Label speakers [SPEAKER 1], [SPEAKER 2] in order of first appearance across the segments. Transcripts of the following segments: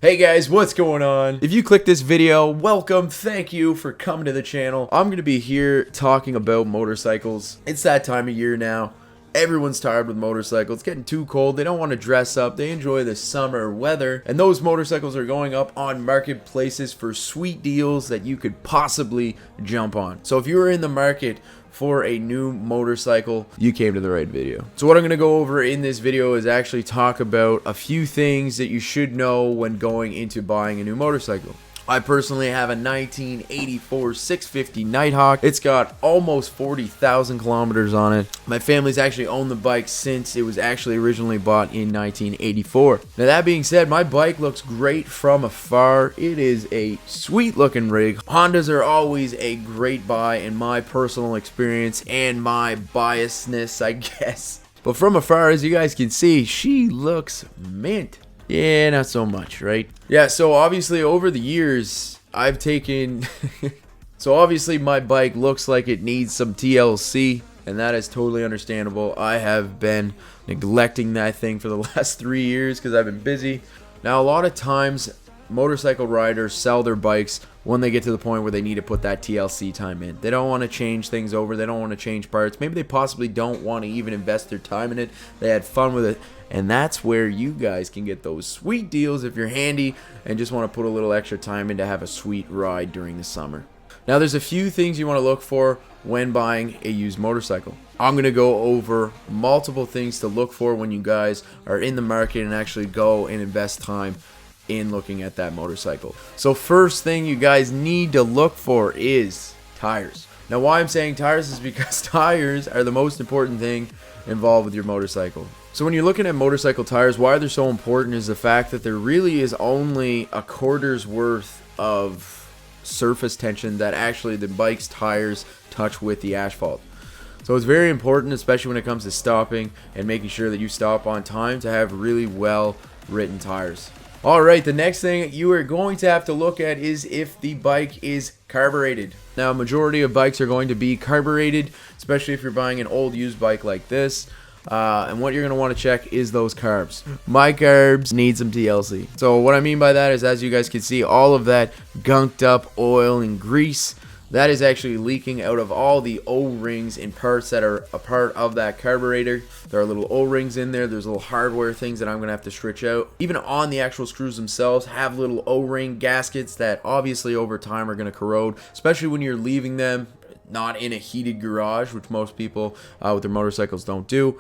[SPEAKER 1] Hey guys, what's going on? If you click this video, welcome, thank you for coming to the channel. I'm going to be here talking about motorcycles. It's that time of year now. Everyone's tired with motorcycles. It's getting too cold. They don't want to dress up. They enjoy the summer weather. And those motorcycles are going up on marketplaces for sweet deals that you could possibly jump on. So if you are in the market for a new motorcycle, you came to the right video. So what I'm going to go over in this video is actually talk about a few things that you should know when going into buying a new motorcycle. I personally have a 1984 650 Nighthawk. It's got almost 40,000 kilometers on it. My family's actually owned the bike since it was actually originally bought in 1984. Now that being said, my bike looks great from afar. It is a sweet looking rig. Hondas are always a great buy in my personal experience and my biasness, I guess. But from afar, as you guys can see, she looks mint. Yeah, not so much, right? Yeah, so obviously over the years, I've taken... So obviously my bike looks like it needs some TLC, and that is totally understandable. I have been neglecting that thing for the last 3 years because I've been busy. Now, a lot of times, motorcycle riders sell their bikes when they get to the point where they need to put that TLC time in. They don't want to change things over. They don't want to change parts. Maybe they possibly don't want to even invest their time in it. They had fun with it. And that's where you guys can get those sweet deals if you're handy and just want to put a little extra time in to have a sweet ride during the summer. Now, there's a few things you want to look for when buying a used motorcycle. I'm going to go over multiple things to look for when you guys are in the market and actually go and invest time in looking at that motorcycle. So first thing you guys need to look for is tires. Now, why I'm saying tires is because tires are the most important thing involved with your motorcycle. So when you're looking at motorcycle tires, why they're so important is the fact that there really is only a quarter's worth of surface tension that actually the bike's tires touch with the asphalt. So it's very important, especially when it comes to stopping and making sure that you stop on time, to have really well written tires. Alright, the next thing you are going to have to look at is if the bike is carbureted. Now, a majority of bikes are going to be carbureted, especially if you're buying an old used bike like this. And what you're going to want to check is those carbs. My carbs need some TLC. So what I mean by that is, as you guys can see, all of that gunked up oil and grease, that is actually leaking out of all the O-rings and parts that are a part of that carburetor. There are little O-rings in there. There's little hardware things that I'm going to have to stretch out. Even on the actual screws themselves have little O-ring gaskets that obviously over time are going to corrode, especially when you're leaving them not in a heated garage, which most people with their motorcycles don't do.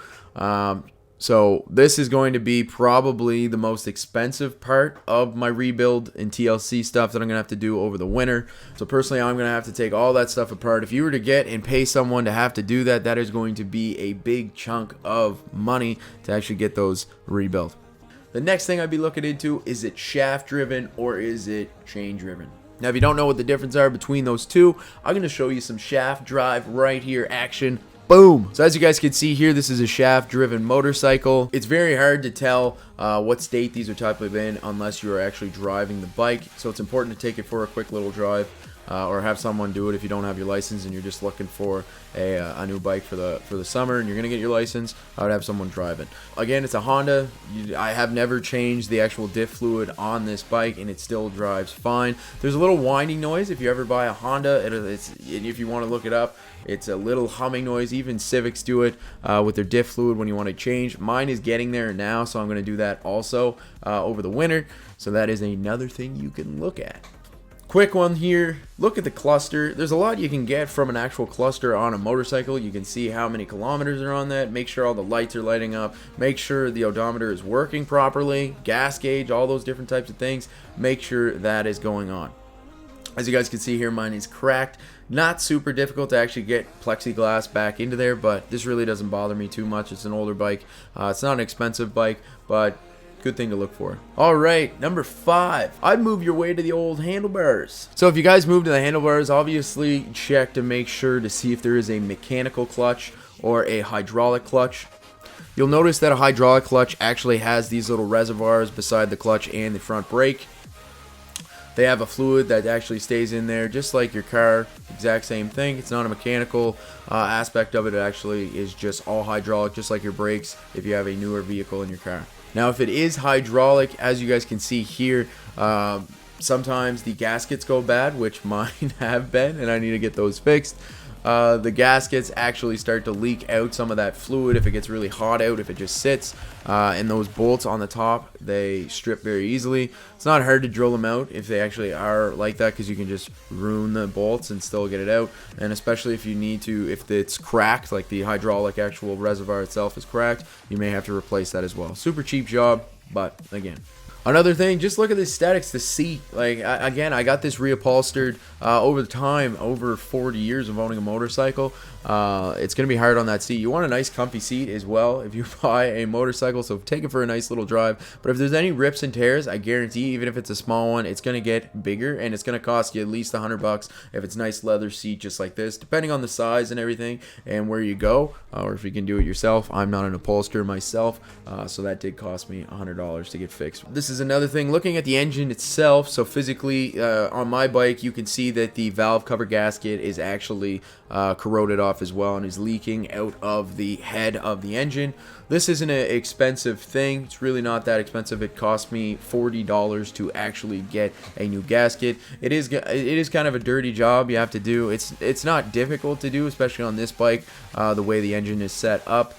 [SPEAKER 1] So this is going to be probably the most expensive part of my rebuild and TLC stuff that I'm going to have to do over the winter. So personally, I'm going to have to take all that stuff apart. If you were to get and pay someone to have to do that, that is going to be a big chunk of money to actually get those rebuilt. The next thing I'd be looking into, is it shaft driven or is it chain driven? Now, if you don't know what the difference are between those two, I'm going to show you some shaft drive right here action. Boom! So as you guys can see here, this is a shaft driven motorcycle. It's very hard to tell what state these are typically in unless you are actually driving the bike. So it's important to take it for a quick little drive or have someone do it if you don't have your license and you're just looking for a new bike for the summer and you're going to get your license. I would have someone drive it. Again, it's a Honda. I have never changed the actual diff fluid on this bike and it still drives fine. There's a little whining noise if you ever buy a Honda. If you want to look it up, it's a little humming noise. Even Civics do it with their diff fluid when you want to change. Mine is getting there now, so I'm going to do that also over the winter. So that is another thing you can look at. Quick one here, look at the cluster. There's a lot you can get from an actual cluster on a motorcycle. You can see how many kilometers are on that, make sure all the lights are lighting up, make sure the odometer is working properly, gas gauge, all those different types of things, make sure that is going on. As you guys can see here, mine is cracked. Not super difficult to actually get plexiglass back into there, but this really doesn't bother me too much. It's an older bike. It's not an expensive bike, but good thing to look for. Alright, number 5. I'd move your way to the old handlebars. So if you guys move to the handlebars, obviously check to make sure to see if there is a mechanical clutch or a hydraulic clutch. You'll notice that a hydraulic clutch actually has these little reservoirs beside the clutch and the front brake. They have a fluid that actually stays in there just like your car, exact same thing. It's not a mechanical aspect of it. It actually is just all hydraulic, just like your brakes if you have a newer vehicle in your car. Now if it is hydraulic, as you guys can see here, sometimes the gaskets go bad, which mine have been, and I need to get those fixed. The gaskets actually start to leak out some of that fluid if it gets really hot out, if it just sits, and those bolts on the top, they strip very easily. It's not hard to drill them out if they actually are like that, because you can just ruin the bolts and still get it out. And especially if you need to, if it's cracked, like the hydraulic actual reservoir itself is cracked, you may have to replace that as well. Super cheap job, but again. Another thing, just look at the aesthetics, the seat. Like, again, I got this reupholstered over the time, over 40 years of owning a motorcycle. It's going to be hard on that seat. You want a nice comfy seat as well if you buy a motorcycle, so take it for a nice little drive. But if there's any rips and tears, I guarantee, even if it's a small one, it's going to get bigger, and it's going to cost you at least $100 if it's a nice leather seat just like this, depending on the size and everything and where you go, or if you can do it yourself. I'm not an upholsterer myself, so that did cost me $100 to get fixed. This is another thing, looking at the engine itself. So physically, on my bike, you can see that the valve cover gasket is actually corroded off as well and is leaking out of the head of the engine. This isn't an expensive thing. It's really not that expensive. It cost me $40 to actually get a new gasket. It is kind of a dirty job you have to do. It's not difficult to do, especially on this bike, the way the engine is set up.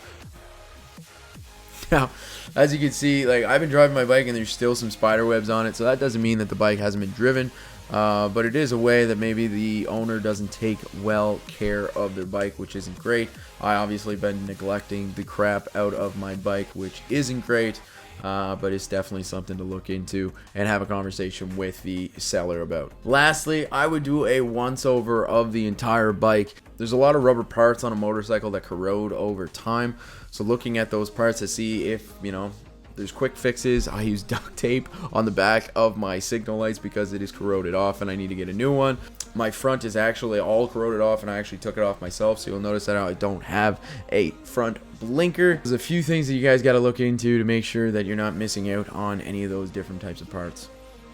[SPEAKER 1] Now, as you can see, like, I've been driving my bike and there's still some spider webs on it, so that doesn't mean that the bike hasn't been driven, but it is a way that maybe the owner doesn't take well care of their bike, which isn't great. I obviously been neglecting the crap out of my bike, which isn't great, but it's definitely something to look into and have a conversation with the seller about. Lastly, I would do a once over of the entire bike. There's a lot of rubber parts on a motorcycle that corrode over time, so looking at those parts to see if, you know, there's quick fixes. I use duct tape on the back of my signal lights because it is corroded off and I need to get a new one. My front is actually all corroded off and I actually took it off myself, so you'll notice that I don't have a front blinker. There's a few things that you guys got to look into to make sure that you're not missing out on any of those different types of parts.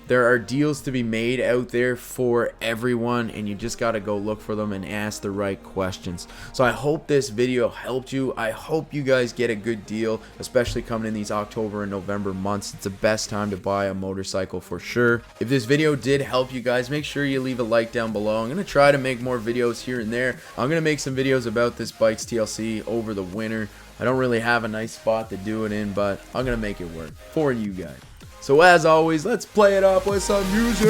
[SPEAKER 1] There are deals to be made out there for everyone, and you just got to go look for them and ask the right questions. So I hope this video helped you. I hope you guys get a good deal, especially coming in these October and November months. It's the best time to buy a motorcycle for sure. If this video did help you guys, make sure you leave a like down below. I'm going to try to make more videos here and there. I'm going to make some videos about this bike's TLC over the winter. I don't really have a nice spot to do it in, but I'm going to make it work for you guys. So as always, let's play it up with some music.